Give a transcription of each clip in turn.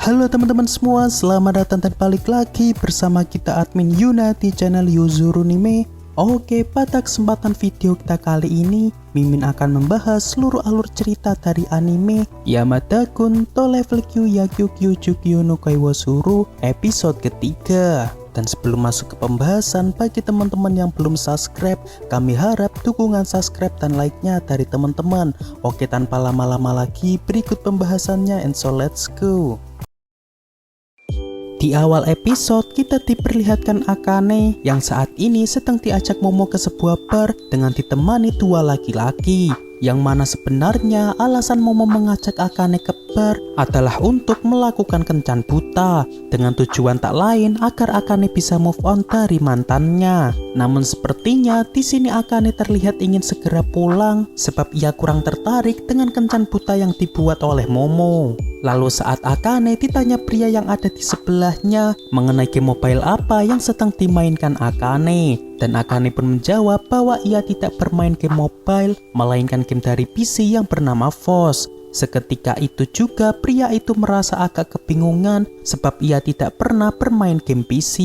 Halo teman-teman semua, selamat datang dan balik lagi bersama kita admin Yuna di channel Yuzuru Anime. Oke, pada kesempatan video kita kali ini, Mimin akan membahas seluruh alur cerita dari anime Yamada-kun to Level Q Yakyukyu Jukyu no Kaiwasuru episode ketiga. Dan sebelum masuk ke pembahasan, bagi teman-teman yang belum subscribe, kami harap dukungan subscribe dan like-nya dari teman-teman. Oke, tanpa lama-lama lagi, berikut pembahasannya, and so let's go. Di awal episode, kita diperlihatkan Akane yang saat ini sedang diajak Momo ke sebuah bar dengan ditemani dua laki-laki. Yang mana sebenarnya alasan Momo mengajak Akane ke bar adalah untuk melakukan kencan buta dengan tujuan tak lain agar Akane bisa move on dari mantannya. Namun sepertinya di sini Akane terlihat ingin segera pulang sebab ia kurang tertarik dengan kencan buta yang dibuat oleh Momo. Lalu saat Akane ditanya pria yang ada di sebelahnya mengenai game mobile apa yang sedang dimainkan Akane, dan Akane pun menjawab bahwa ia tidak bermain game mobile melainkan game dari PC yang bernama VOS. Seketika itu juga pria itu merasa agak kebingungan sebab ia tidak pernah bermain game PC.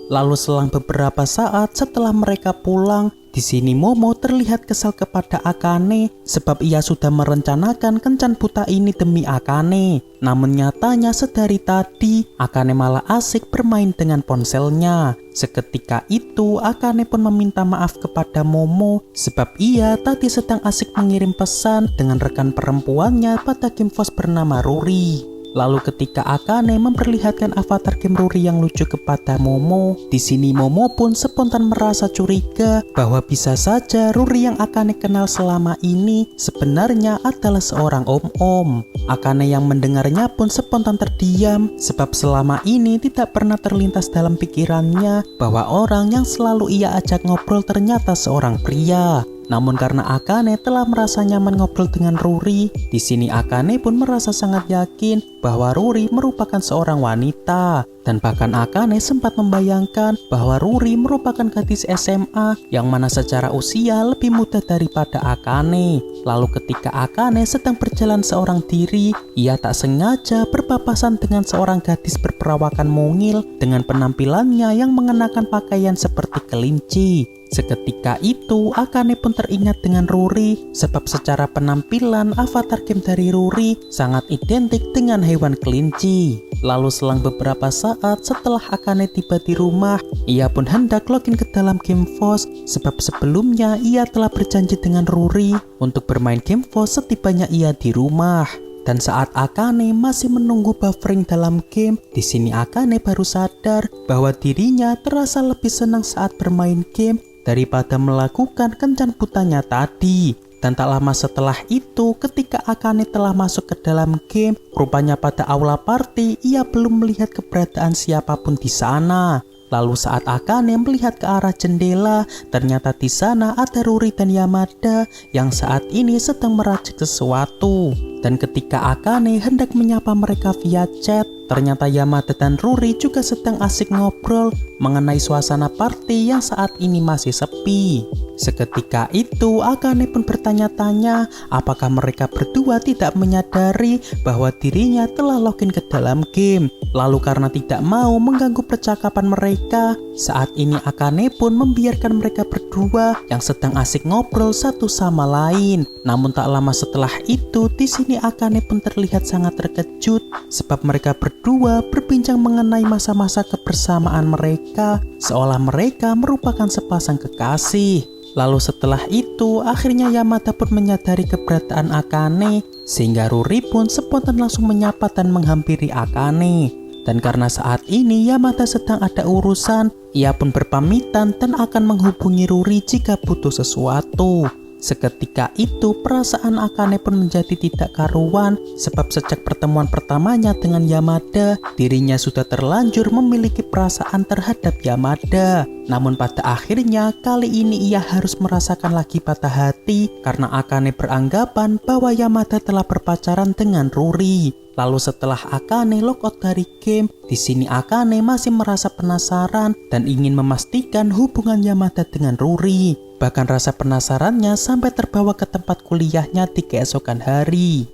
Lalu selang beberapa saat setelah mereka pulang, di sini Momo terlihat kesal kepada Akane sebab ia sudah merencanakan kencan buta ini demi Akane. Namun nyatanya sedari tadi Akane malah asik bermain dengan ponselnya. Seketika itu Akane pun meminta maaf kepada Momo sebab ia tadi sedang asik mengirim pesan dengan rekan perempuannya pada game VOS bernama Ruri. Lalu ketika Akane memperlihatkan avatar game Ruri yang lucu kepada Momo, di sini Momo pun spontan merasa curiga bahwa bisa saja Ruri yang Akane kenal selama ini sebenarnya adalah seorang om-om. Akane yang mendengarnya pun spontan terdiam sebab selama ini tidak pernah terlintas dalam pikirannya bahwa orang yang selalu ia ajak ngobrol ternyata seorang pria. Namun karena Akane telah merasa nyaman ngobrol dengan Ruri, di sini Akane pun merasa sangat yakin bahwa Ruri merupakan seorang wanita. Dan bahkan Akane sempat membayangkan bahwa Ruri merupakan gadis SMA yang mana secara usia lebih muda daripada Akane. Lalu ketika Akane sedang berjalan seorang diri, ia tak sengaja berpapasan dengan seorang gadis berperawakan mungil dengan penampilannya yang mengenakan pakaian seperti kelinci. Seketika itu Akane pun teringat dengan Ruri sebab secara penampilan avatar game dari Ruri sangat identik dengan hewan kelinci. Lalu selang beberapa saat setelah Akane tiba di rumah, ia pun hendak login ke dalam game VOS sebab sebelumnya ia telah berjanji dengan Ruri untuk bermain game VOS setibanya ia di rumah. Dan saat Akane masih menunggu buffering dalam game, di sini Akane baru sadar bahwa dirinya terasa lebih senang saat bermain game daripada melakukan kencan butanya tadi. Dan tak lama setelah itu, ketika Akane telah masuk ke dalam game, rupanya pada aula party ia belum melihat keberadaan siapapun di sana. Lalu saat Akane melihat ke arah jendela, ternyata di sana ada Ruri dan Yamada yang saat ini sedang meracik sesuatu. Dan ketika Akane hendak menyapa mereka via chat, ternyata Yamada dan Ruri juga sedang asik ngobrol mengenai suasana party yang saat ini masih sepi. Seketika itu Akane pun bertanya-tanya apakah mereka berdua tidak menyadari bahwa dirinya telah login ke dalam game. Lalu karena tidak mau mengganggu percakapan mereka, saat ini Akane pun membiarkan mereka berdua yang sedang asik ngobrol satu sama lain. Namun tak lama setelah itu, di sini Akane pun terlihat sangat terkejut sebab mereka berdua berbincang mengenai masa-masa kebersamaan mereka, seolah mereka merupakan sepasang kekasih. Lalu setelah itu, akhirnya Yamada pun menyadari keberadaan Akane, sehingga Ruri pun spontan langsung menyapa dan menghampiri Akane. Dan karena saat ini Yamada sedang ada urusan, ia pun berpamitan dan akan menghubungi Ruri jika butuh sesuatu. Seketika itu perasaan Akane pun menjadi tidak karuan sebab sejak pertemuan pertamanya dengan Yamada, dirinya sudah terlanjur memiliki perasaan terhadap Yamada. Namun pada akhirnya kali ini ia harus merasakan lagi patah hati karena Akane beranggapan bahwa Yamada telah berpacaran dengan Ruri. Lalu setelah Akane logout dari game, di sini Akane masih merasa penasaran dan ingin memastikan hubungan Yamada dengan Ruri. Bahkan rasa penasarannya sampai terbawa ke tempat kuliahnya di keesokan hari.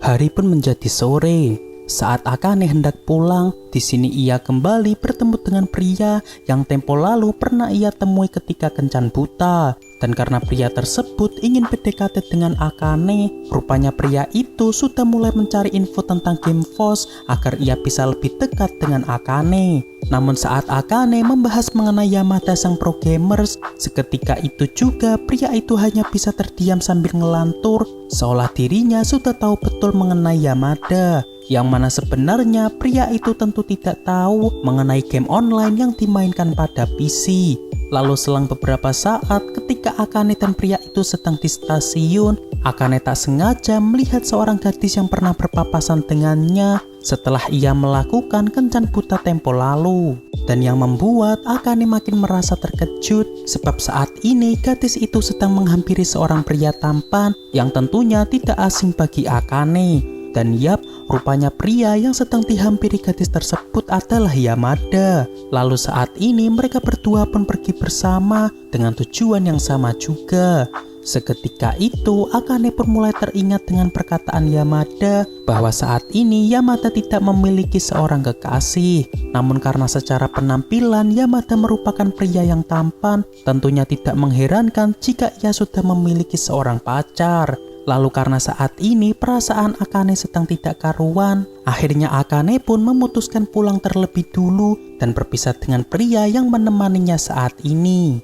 Hari pun menjadi sore. Saat Akane hendak pulang, di sini ia kembali bertemu dengan pria yang tempo lalu pernah ia temui ketika kencan buta. Dan karena pria tersebut ingin PDKT dengan Akane, rupanya pria itu sudah mulai mencari info tentang Game Force agar ia bisa lebih dekat dengan Akane. Namun saat Akane membahas mengenai Yamada sang pro gamers, seketika itu juga pria itu hanya bisa terdiam sambil ngelantur, seolah dirinya sudah tahu betul mengenai Yamada. Yang mana sebenarnya pria itu tentu tidak tahu mengenai game online yang dimainkan pada PC. Lalu selang beberapa saat ketika Akane dan pria itu sedang di stasiun, Akane tak sengaja melihat seorang gadis yang pernah berpapasan dengannya setelah ia melakukan kencan buta tempo lalu. Dan yang membuat Akane makin merasa terkejut sebab saat ini gadis itu sedang menghampiri seorang pria tampan yang tentunya tidak asing bagi Akane. Dan yap, rupanya pria yang sedang dihampiri gadis tersebut adalah Yamada. Lalu saat ini mereka berdua pun pergi bersama dengan tujuan yang sama juga. Seketika itu Akane pun mulai teringat dengan perkataan Yamada bahwa saat ini Yamada tidak memiliki seorang kekasih. Namun karena secara penampilan Yamada merupakan pria yang tampan, tentunya tidak mengherankan jika ia sudah memiliki seorang pacar. Lalu karena saat ini perasaan Akane sedang tidak karuan, akhirnya Akane pun memutuskan pulang terlebih dulu dan berpisah dengan pria yang menemaninya saat ini.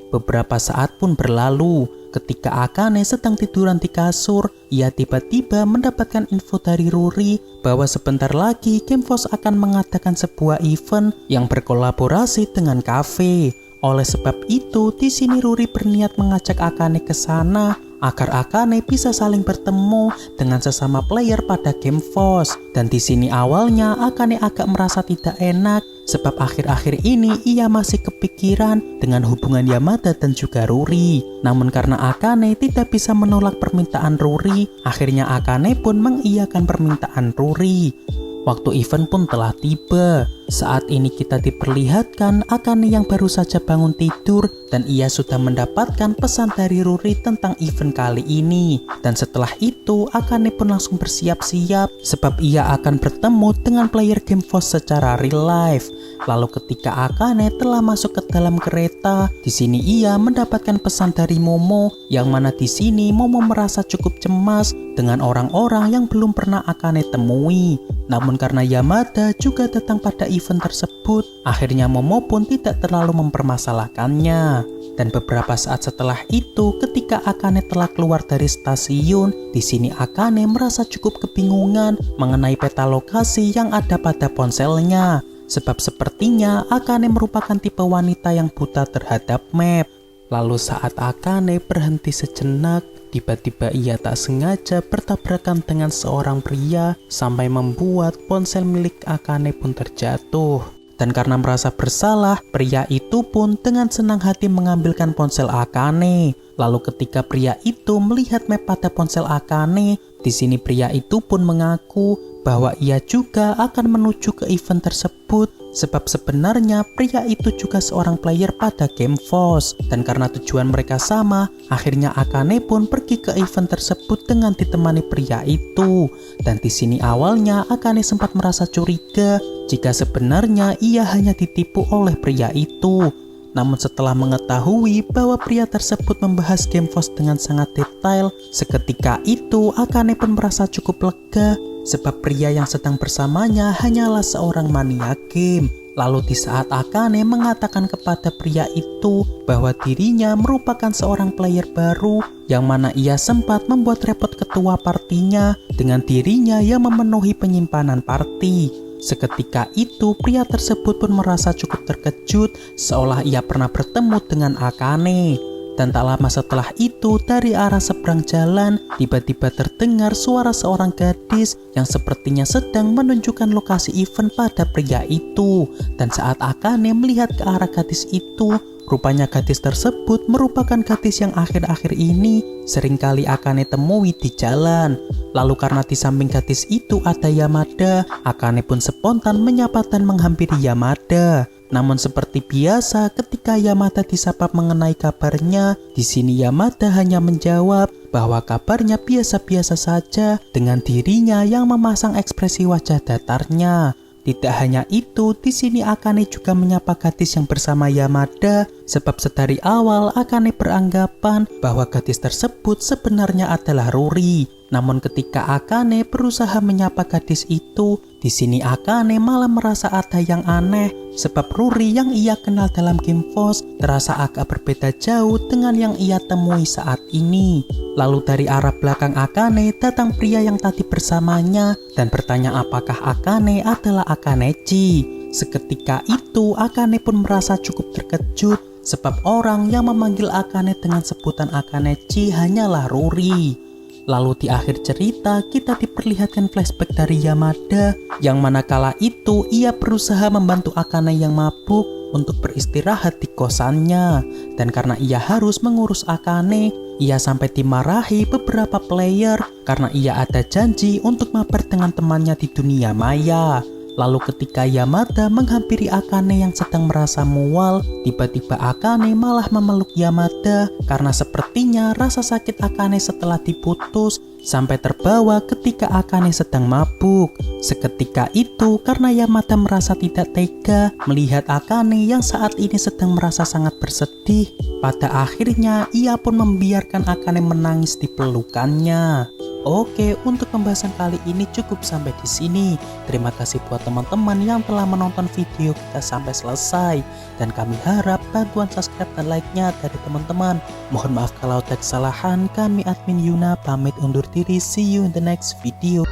Beberapa saat pun berlalu, ketika Akane sedang tiduran di kasur, ia tiba-tiba mendapatkan info dari Ruri bahwa sebentar lagi Game Force akan mengadakan sebuah event yang berkolaborasi dengan kafe. Oleh sebab itu, di sini Ruri berniat mengajak Akane ke sana agar Akane bisa saling bertemu dengan sesama player pada Game Force. Dan di sini awalnya Akane agak merasa tidak enak sebab akhir-akhir ini ia masih kepikiran dengan hubungan Yamada dan juga Ruri. Namun karena Akane tidak bisa menolak permintaan Ruri, akhirnya Akane pun mengiyakan permintaan Ruri. Waktu event pun telah tiba. Saat ini kita diperlihatkan Akane yang baru saja bangun tidur dan ia sudah mendapatkan pesan dari Ruri tentang event kali ini. Dan setelah itu Akane pun langsung bersiap-siap sebab ia akan bertemu dengan player Game Force secara real life. Lalu ketika Akane telah masuk ke dalam kereta, di sini ia mendapatkan pesan dari Momo yang mana di sini Momo merasa cukup cemas dengan orang-orang yang belum pernah Akane temui. Namun karena Yamada juga datang pada event tersebut, akhirnya Momo pun tidak terlalu mempermasalahkannya. Dan beberapa saat setelah itu, ketika Akane telah keluar dari stasiun, di sini Akane merasa cukup kebingungan mengenai peta lokasi yang ada pada ponselnya. Sebab sepertinya Akane merupakan tipe wanita yang buta terhadap map. Lalu saat Akane berhenti sejenak, tiba-tiba ia tak sengaja bertabrakan dengan seorang pria sampai membuat ponsel milik Akane pun terjatuh. Dan karena merasa bersalah, pria itu pun dengan senang hati mengambilkan ponsel Akane. Lalu ketika pria itu melihat map pada ponsel Akane, di sini pria itu pun mengaku bahwa ia juga akan menuju ke event tersebut sebab sebenarnya pria itu juga seorang player pada Game Force. Dan karena tujuan mereka sama, akhirnya Akane pun pergi ke event tersebut dengan ditemani pria itu. Dan di sini awalnya Akane sempat merasa curiga jika sebenarnya ia hanya ditipu oleh pria itu. Namun setelah mengetahui bahwa pria tersebut membahas Game Force dengan sangat detail, seketika itu Akane pun merasa cukup lega sebab pria yang sedang bersamanya hanyalah seorang mania game. Lalu di saat Akane mengatakan kepada pria itu bahwa dirinya merupakan seorang player baru yang mana ia sempat membuat repot ketua partinya dengan dirinya yang memenuhi penyimpanan party. Seketika itu pria tersebut pun merasa cukup terkejut seolah ia pernah bertemu dengan Akane. Dan tak lama setelah itu dari arah seberang jalan tiba-tiba terdengar suara seorang gadis yang sepertinya sedang menunjukkan lokasi event pada pria itu. Dan saat Akane melihat ke arah gadis itu, rupanya gadis tersebut merupakan gadis yang akhir-akhir ini seringkali Akane temui di jalan. Lalu karena di samping gadis itu ada Yamada, Akane pun spontan menyapa dan menghampiri Yamada. Namun seperti biasa ketika Yamada disapa mengenai kabarnya, di sini Yamada hanya menjawab bahwa kabarnya biasa-biasa saja dengan dirinya yang memasang ekspresi wajah datarnya. Tidak hanya itu, di sini Akane juga menyapa gadis yang bersama Yamada, sebab sedari awal Akane beranggapan bahwa gadis tersebut sebenarnya adalah Ruri. Namun ketika Akane berusaha menyapa gadis itu, di sini Akane malah merasa ada yang aneh, sebab Ruri yang ia kenal dalam Game Force terasa agak berbeda jauh dengan yang ia temui saat ini. Lalu dari arah belakang Akane datang pria yang tadi bersamanya dan bertanya apakah Akane adalah Akanechi. Seketika itu Akane pun merasa cukup terkejut, sebab orang yang memanggil Akane dengan sebutan Akanechi hanyalah Ruri. Lalu di akhir cerita kita diperlihatkan flashback dari Yamada yang manakala itu ia berusaha membantu Akane yang mabuk untuk beristirahat di kosannya. Dan karena ia harus mengurus Akane, ia sampai dimarahi beberapa player karena ia ada janji untuk mabar dengan temannya di dunia maya. Lalu ketika Yamada menghampiri Akane yang sedang merasa mual, tiba-tiba Akane malah memeluk Yamada karena sepertinya rasa sakit Akane setelah diputus sampai terbawa ketika Akane sedang mabuk. Seketika itu karena Yamada merasa tidak tega melihat Akane yang saat ini sedang merasa sangat bersedih, pada akhirnya ia pun membiarkan Akane menangis di pelukannya. Oke, untuk pembahasan kali ini cukup sampai di sini. Terima kasih buat teman-teman yang telah menonton video kita sampai selesai. Dan kami harap bantuan subscribe dan like-nya dari teman-teman. Mohon maaf kalau ada kesalahan. Kami admin Yuna pamit undur diri. See you in the next video.